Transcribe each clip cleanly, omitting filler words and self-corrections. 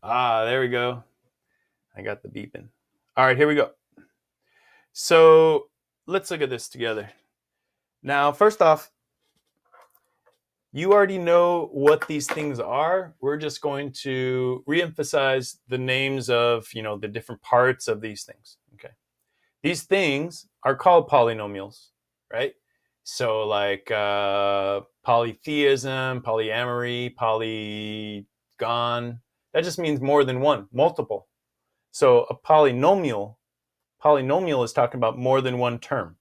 on. There we go. I got the beeping. All right, here we go. So let's look at this together. Now, first off, you already know what these things are. We're just going to reemphasize the names of, the different parts of these things. Okay. These things are called polynomials, right? So like polytheism, polyamory, polygon, that just means more than one, multiple. So a polynomial is talking about more than one term,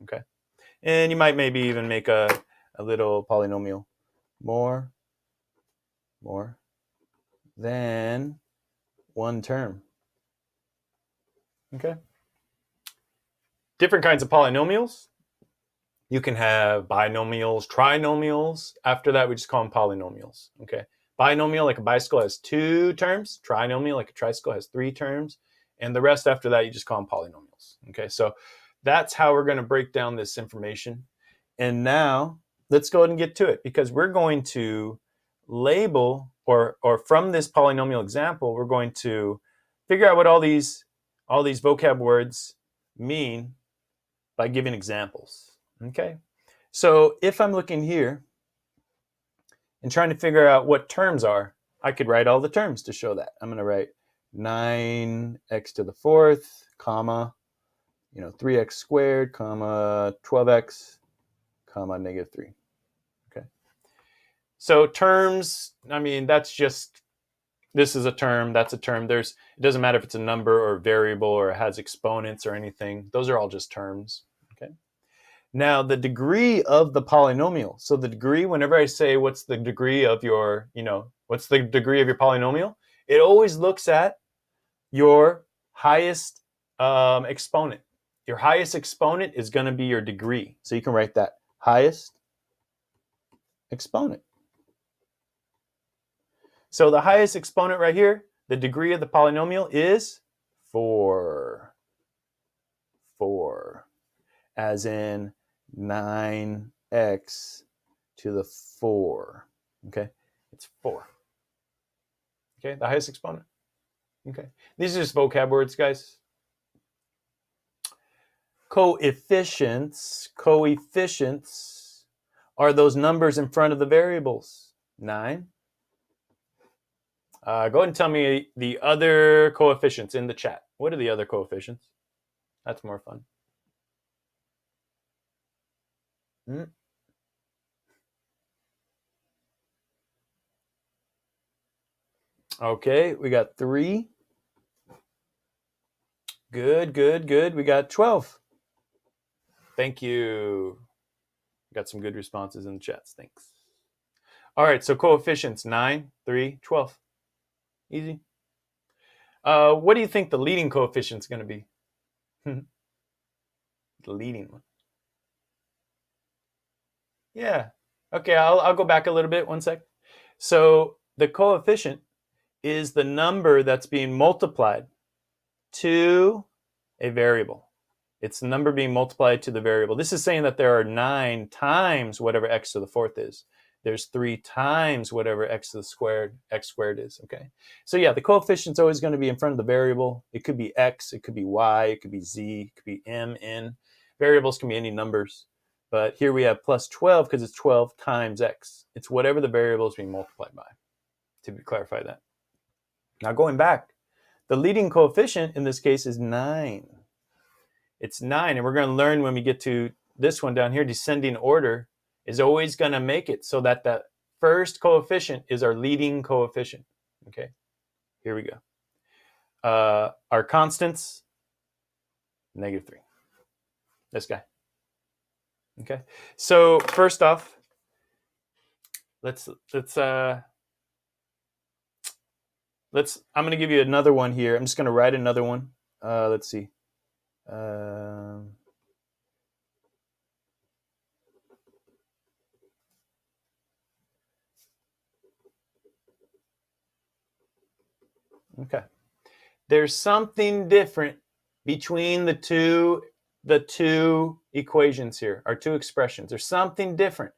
okay? And you might maybe even make a little polynomial, more than one term, okay? Different kinds of polynomials. You can have binomials, trinomials. After that, we just call them polynomials, okay? Binomial, like a bicycle, has 2 terms. Trinomial, like a tricycle, has 3 terms. And the rest after that, you just call them polynomials, okay? So that's how we're going to break down this information. And now let's go ahead and get to it, because we're going to label, or from this polynomial example, we're going to figure out what all these vocab words mean by giving examples, okay? So if I'm looking here and trying to figure out what terms are, I could write all the terms to show that. I'm going to write 9x to the 4th, comma, 3x squared, comma, 12x, comma, negative 3. Okay. So terms, that's just, this is a term, that's a term. It doesn't matter if it's a number or a variable or it has exponents or anything. Those are all just terms. Okay. Now the degree of the polynomial. So the degree, whenever I say what's the degree of your, what's the degree of your polynomial, it always looks at your highest exponent. Your highest exponent is going to be your degree. So you can write that, highest exponent. So the highest exponent right here, the degree of the polynomial is 4. 4, as in 9x to the 4. Okay, it's 4. Okay, the highest exponent. Okay, these are just vocab words, guys. Coefficients are those numbers in front of the variables. 9. Go ahead and tell me the other coefficients in the chat. What are the other coefficients? That's more fun. Okay, we got 3. Good. We got 12. Thank you. Got some good responses in the chats. Thanks. All right, so coefficients 9, 3, 12. Easy. What do you think the leading coefficient is going to be? The leading one. Yeah. Okay, I'll go back a little bit. One sec. So the coefficient is the number that's being multiplied to a variable. It's the number being multiplied to the variable. This is saying that there are 9 times whatever x to the 4th is. There's 3 times whatever x squared is, okay? So yeah, the coefficient's always going to be in front of the variable. It could be x, it could be y, it could be z, it could be m, n. Variables can be any numbers. But here we have plus 12 because it's 12 times x. It's whatever the variable is being multiplied by, to clarify that. Now going back, the leading coefficient in this case is 9. It's 9, and we're going to learn when we get to this one down here, descending order is always going to make it so that the first coefficient is our leading coefficient. Okay, here we go. Our constants, negative 3. This guy. Okay, so first off, I'm going to give you another one here. I'm just going to write another one. Let's see. Okay. There's something different between the two equations here, our two expressions. There's something different.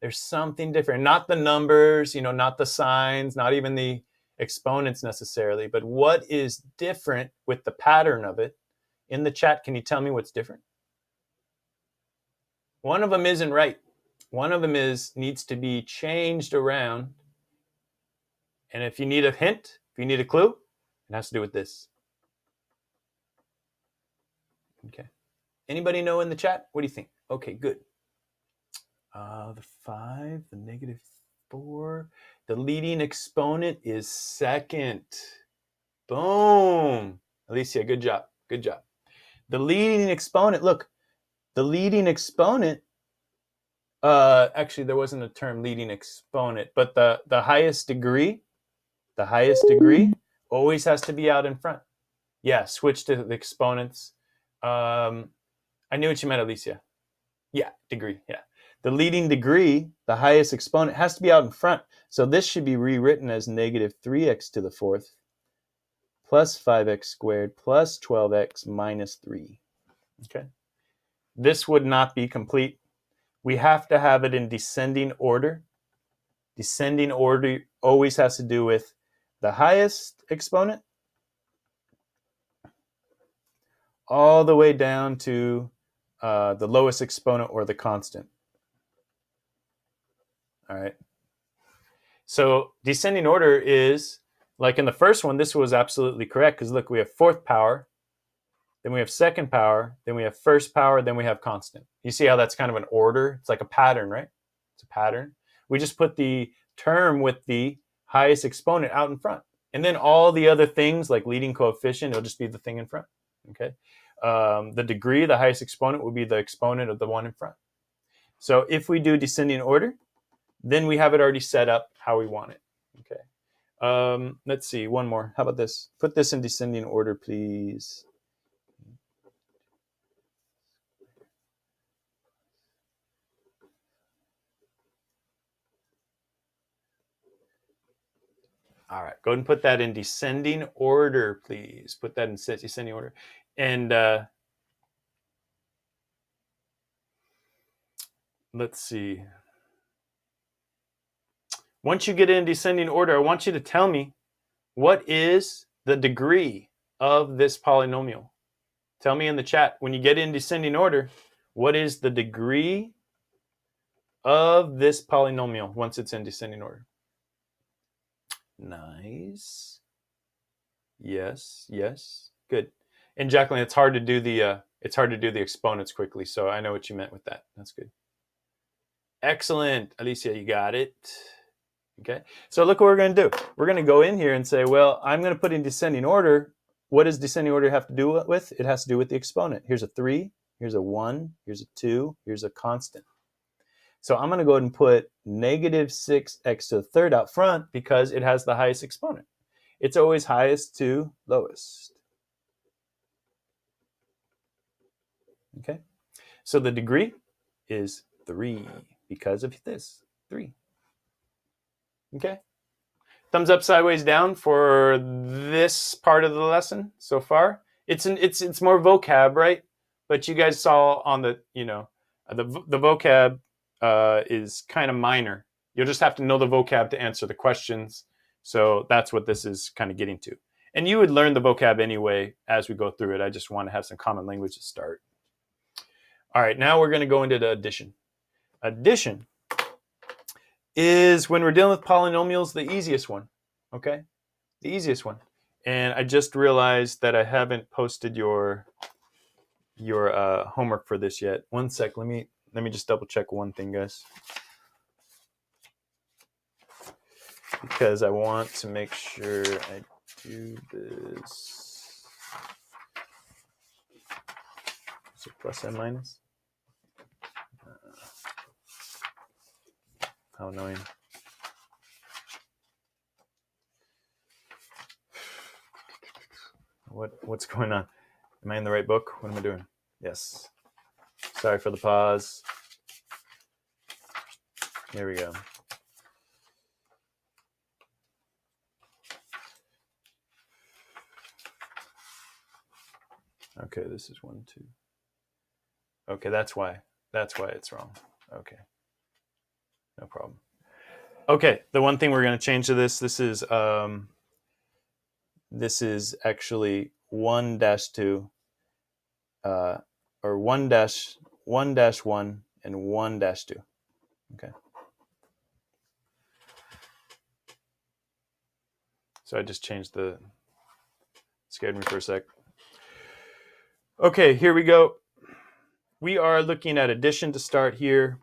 Not the numbers, not the signs, not even the exponents necessarily, but what is different with the pattern of it? In the chat, can you tell me what's different? One of them isn't right. One of them needs to be changed around. And if you need a hint, if you need a clue, it has to do with this. Okay. Anybody know in the chat? What do you think? Okay, good. The 5, the -4. The leading exponent is second. Boom. Alicia, good job. Good job. The leading exponent, look, the leading exponent, actually there wasn't a term leading exponent, but the highest degree always has to be out in front. Yeah, switch to the exponents. I knew what you meant, Alicia. Yeah, degree, yeah. The leading degree, the highest exponent, has to be out in front. So this should be rewritten as -3x to the 4th plus 5x squared plus 12x minus 3. Okay. This would not be complete. We have to have it in descending order. Descending order always has to do with the highest exponent all the way down to the lowest exponent or the constant. All right. So descending order is, like in the first one, this was absolutely correct because look, we have 4th power, then we have 2nd power, then we have 1st power, then we have constant. You see how that's kind of an order? It's like a pattern, right? It's a pattern. We just put the term with the highest exponent out in front. And then all the other things like leading coefficient, it'll just be the thing in front. Okay. The degree, the highest exponent, will be the exponent of the one in front. So if we do descending order, then we have it already set up how we want it. Okay. Let's see, one more. How about this? Put this in descending order, please. All right, go ahead and put that in descending order, please. Put that in descending order. And let's see. Once you get in descending order, I want you to tell me what is the degree of this polynomial. Tell me in the chat, when you get in descending order, what is the degree of this polynomial once it's in descending order? Nice. Yes, yes, good. And Jacqueline, it's hard to do the exponents quickly, so I know what you meant with that. That's good. Excellent, Alicia, you got it. Okay, so look what we're going to do. We're going to go in here and say, well, I'm going to put in descending order. What does descending order have to do with? It has to do with the exponent. Here's a 3, here's a 1, here's a 2, here's a constant. So I'm going to go ahead and put -6x to the 3rd out front because it has the highest exponent. It's always highest to lowest. Okay, so the degree is 3 because of this, 3. Okay, thumbs up, sideways down for this part of the lesson so far. It's more vocab, right? But you guys saw on the, the vocab is kind of minor. You'll just have to know the vocab to answer the questions. So that's what this is kind of getting to. And you would learn the vocab anyway as we go through it. I just want to have some common language to start. All right, now we're going to go into the addition. Addition is, when we're dealing with polynomials, the easiest one. Okay, the easiest one. And I just realized that I haven't posted your homework for this yet. One sec. Let me just double check one thing, guys, because I want to make sure I do this. Is it plus and minus? How annoying. What's going on? Am I in the right book? What am I doing? Yes. Sorry for the pause. Here we go. Okay, this is 1, 2. Okay, that's why it's wrong. Okay, no problem. Okay, the one thing we're going to change to this is this is actually 1-2, or 1-1 and 1-2. Okay. So I just changed the, scared me for a sec. Okay, here we go. We are looking at addition to start here.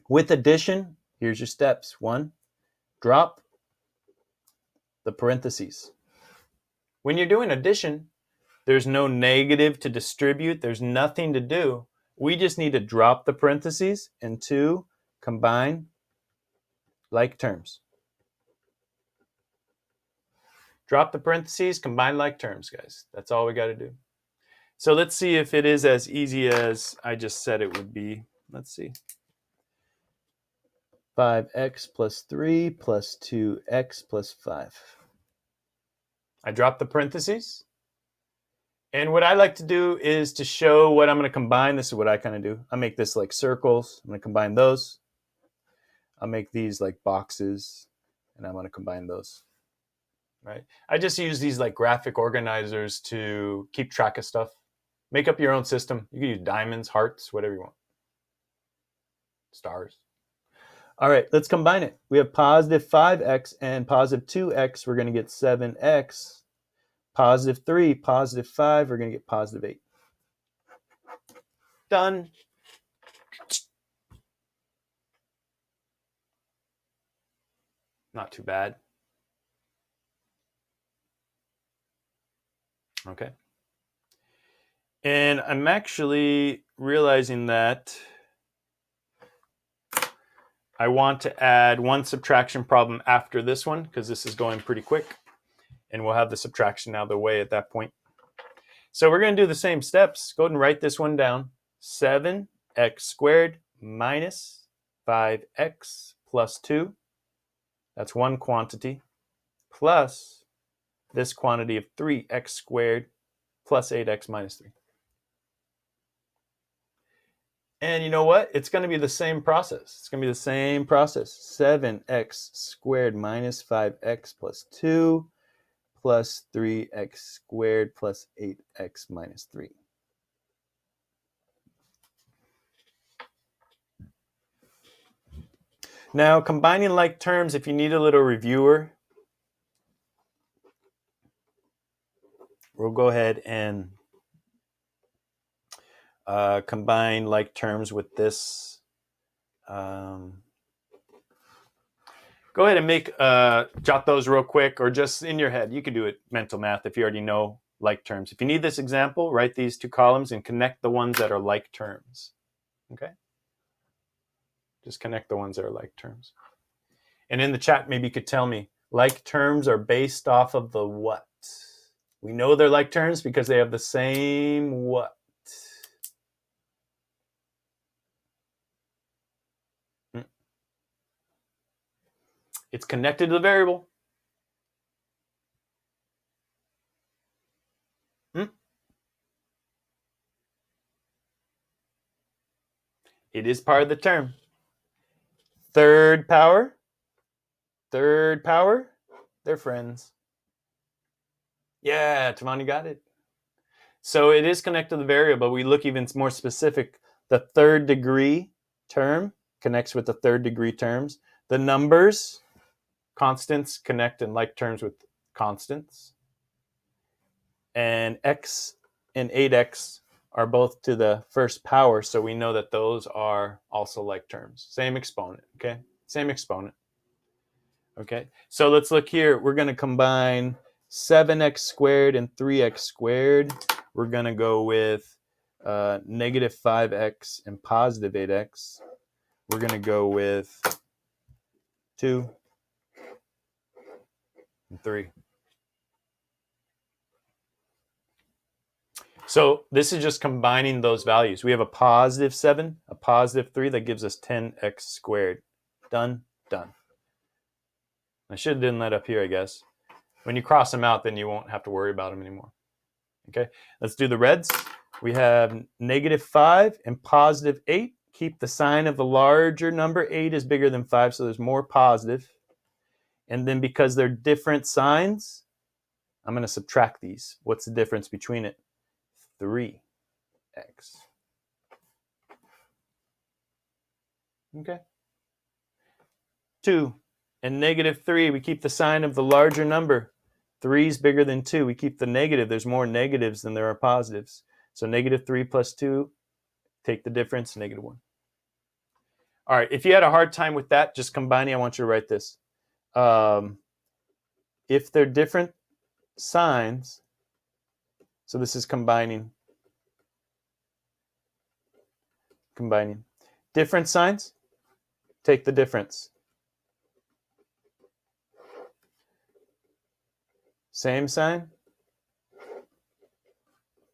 With addition, here's your steps. 1, drop the parentheses. When you're doing addition, there's no negative to distribute. There's nothing to do. We just need to drop the parentheses and 2, combine like terms. Drop the parentheses, combine like terms, guys. That's all we got to do. So let's see if it is as easy as I just said it would be. Let's see. 5x plus 3 plus 2x plus 5. I drop the parentheses. And what I like to do is to show what I'm going to combine. This is what I kind of do. I make this like circles. I'm going to combine those. I'll make these like boxes, and I'm going to combine those. Right? I just use these like graphic organizers to keep track of stuff. Make up your own system. You can use diamonds, hearts, whatever you want. Stars. All right, let's combine it. We have positive 5x and positive 2x. We're going to get 7x. Positive 3, positive 5. We're going to get positive 8. Done. Not too bad. Okay. And I'm actually realizing that I want to add one subtraction problem after this one because this is going pretty quick. And we'll have the subtraction out of the way at that point. So we're going to do the same steps. Go ahead and write this one down. 7x squared minus 5x plus 2. That's one quantity. Plus this quantity of 3x squared plus 8x minus 3. And you know what? It's going to be the same process. It's going to be the same process. 7x squared minus 5x plus 2 plus 3x squared plus 8x minus 3. Now, combining like terms, if you need a little reviewer, we'll go ahead and combine like terms with this. Go ahead and make jot those real quick, or just in your head. You can do it mental math if you already know like terms. If you need this example, write these two columns and connect the ones that are like terms. Okay? Just connect the ones that are like terms. And in the chat, maybe you could tell me, like terms are based off of the what? We know they're like terms because they have the same what? It's connected to the variable. It is part of the term. Third power, they're friends. Yeah, Tamani got it. So it is connected to the variable. We look even more specific. The third degree term connects with the third degree terms. The numbers, constants, connect in like terms with constants. And x and 8x are both to the first power, so we know that those are also like terms. Same exponent, okay? Same exponent. Okay, so let's look here. We're going to combine 7x squared and 3x squared. We're going to go with negative 5x and positive 8x. We're going to go with 2 and 3. So this is just combining those values. We have a positive 7, a positive 3. That gives us 10x squared. Done, done. I should have done that up here, I guess. When you cross them out, then you won't have to worry about them anymore. Okay, let's do the reds. We have negative 5 and positive 8. Keep the sign of the larger number. 8 is bigger than 5, so there's more positive. And then because they're different signs, I'm going to subtract these. What's the difference between it? 3x. Okay. 2 and negative 3, we keep the sign of the larger number. 3 is bigger than 2. We keep the negative. There's more negatives than there are positives. So negative 3 plus 2, take the difference, negative 1. All right, if you had a hard time with that, just combining, I want you to write this. If they're different signs, so this is combining. Different signs, take the difference. Same sign,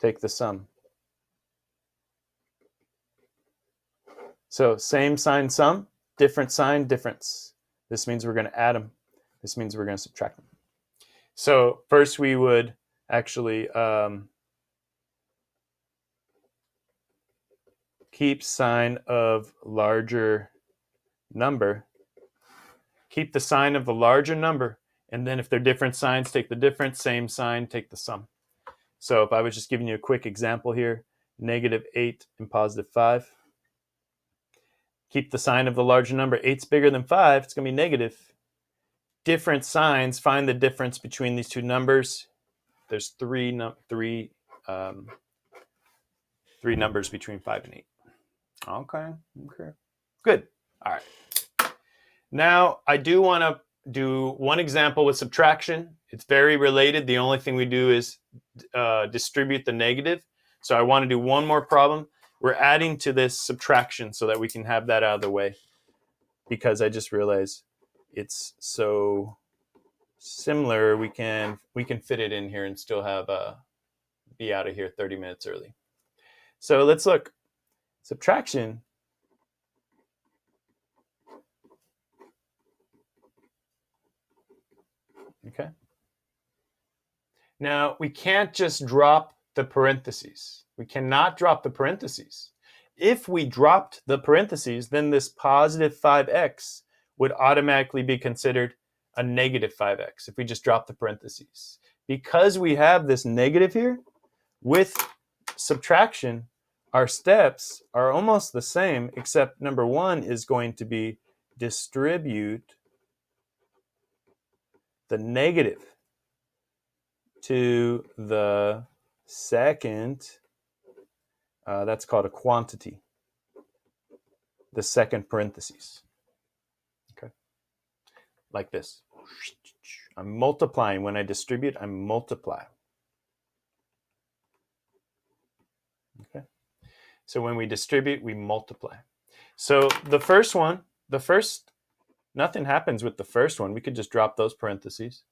take the sum. So same sign, sum, different sign, difference. This means we're going to add them. This means we're going to subtract them. So first we would actually keep sign of larger number. Keep the sign of the larger number. And then if they're different signs, take the difference. Same sign, take the sum. So if I was just giving you a quick example here, negative 8 and positive 5. Keep the sign of the larger number. 8's bigger than 5. It's going to be negative. Different signs. Find the difference between these two numbers. There's three numbers between 5 and 8. Okay. Good. All right. Now, I do want to do one example with subtraction. It's very related. The only thing we do is distribute the negative. So I want to do one more problem. We're adding to this subtraction so that we can have that out of the way, because I just realized it's so similar. We can fit it in here and still have be out of here 30 minutes early. So let's look. Subtraction. Okay. Now, we can't just drop the parentheses. We cannot drop the parentheses. If we dropped the parentheses, then this positive 5x would automatically be considered a negative 5x if we just drop the parentheses. Because we have this negative here, with subtraction, our steps are almost the same, except number 1 is going to be distribute the negative to the second, that's called a quantity, the second parentheses. Okay, like this. I'm multiplying. When I distribute, I multiply. Okay, so when we distribute, we multiply. So the first one, nothing happens with the first one. We could just drop those parentheses.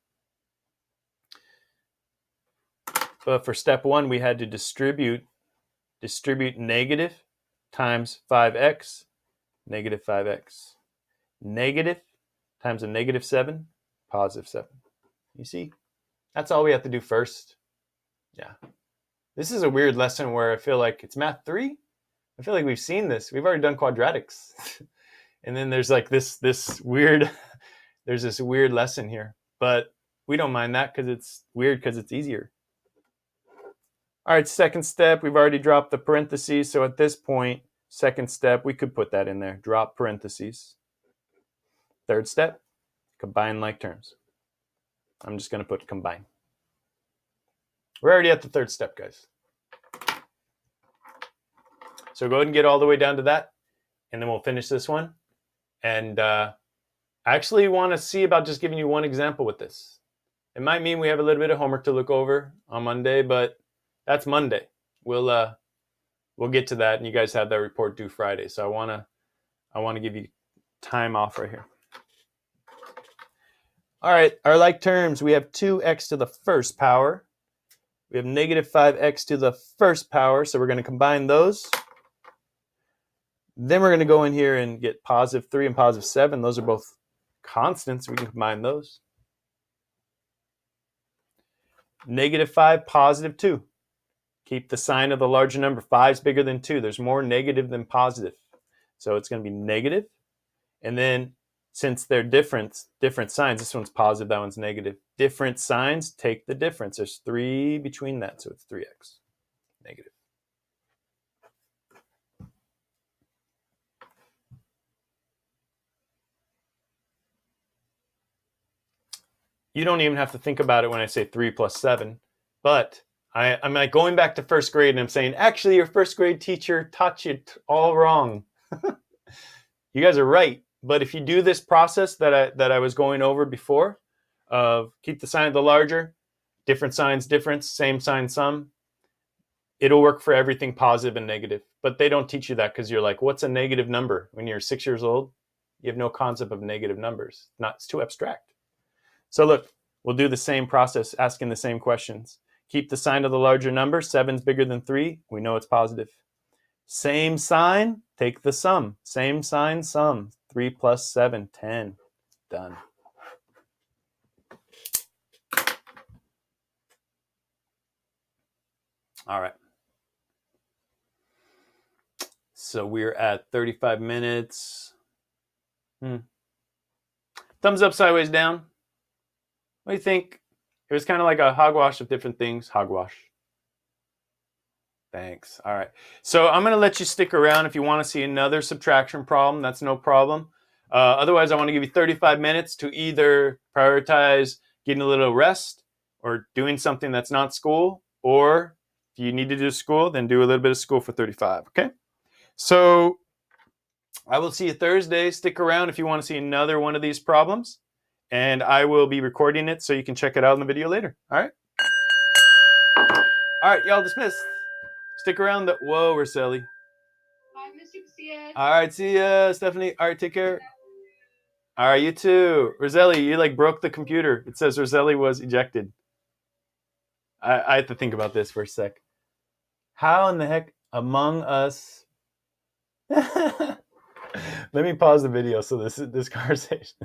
But for step 1, we had to distribute negative times 5x, negative 5x. Negative times a negative 7, positive 7. You see? That's all we have to do first. Yeah. This is a weird lesson where I feel like it's math 3. I feel like we've seen this. We've already done quadratics. And then there's like this weird, there's this weird lesson here. But we don't mind that because it's weird because it's easier. All right, second step, we've already dropped the parentheses. So at this point, second step, we could put that in there. Drop parentheses. Third step, combine like terms. I'm just going to put combine. We're already at the third step, guys. So go ahead and get all the way down to that, and then we'll finish this one. And I actually want to see about just giving you one example with this. It might mean we have a little bit of homework to look over on Monday, but that's Monday. We'll get to that, and you guys have that report due Friday. So I want to give you time off right here. All right, our like terms, we have 2x to the first power. We have negative 5x to the first power, so we're going to combine those. Then we're going to go in here and get positive 3 and positive 7. Those are both constants. We can combine those. Negative 5, positive 2. Keep the sign of the larger number. 5 is bigger than 2. There's more negative than positive. So it's going to be negative. And then since they're different signs, this one's positive, that one's negative. Different signs, take the difference. There's 3 between that, so it's 3x negative. You don't even have to think about it when I say 3 plus 7, but I'm like going back to first grade and I'm saying, actually, your first grade teacher taught you all wrong. You guys are right. But if you do this process that I was going over before, of keep the sign of the larger, different signs, difference, same sign, sum, it'll work for everything positive and negative. But they don't teach you that because you're like, what's a negative number? When you're 6 years old, you have no concept of negative numbers. It's too abstract. So look, we'll do the same process, asking the same questions. Keep the sign of the larger number. 7's bigger than 3. We know it's positive. Same sign, take the sum. Same sign, sum. 3 plus 7, 10. Done. All right. So we're at 35 minutes. Thumbs up, sideways, down. What do you think? It was kind of like a hogwash of different things. Hogwash. Thanks. All right. So I'm going to let you stick around if you want to see another subtraction problem. That's no problem. Otherwise, I want to give you 35 minutes to either prioritize getting a little rest or doing something that's not school, or if you need to do school, then do a little bit of school for 35. Okay? So I will see you Thursday. Stick around if you want to see another one of these problems, and I will be recording it so you can check it out in the video later. All right? All right, y'all dismissed. Stick around. Whoa, Rosselli. Bye, Mr. Garcia. All right, see ya, Stephanie. All right, take care. All right, you too. Roselli, you like broke the computer. It says Roselli was ejected. I have to think about this for a sec. How in the heck Among Us? Let me pause the video so this conversation.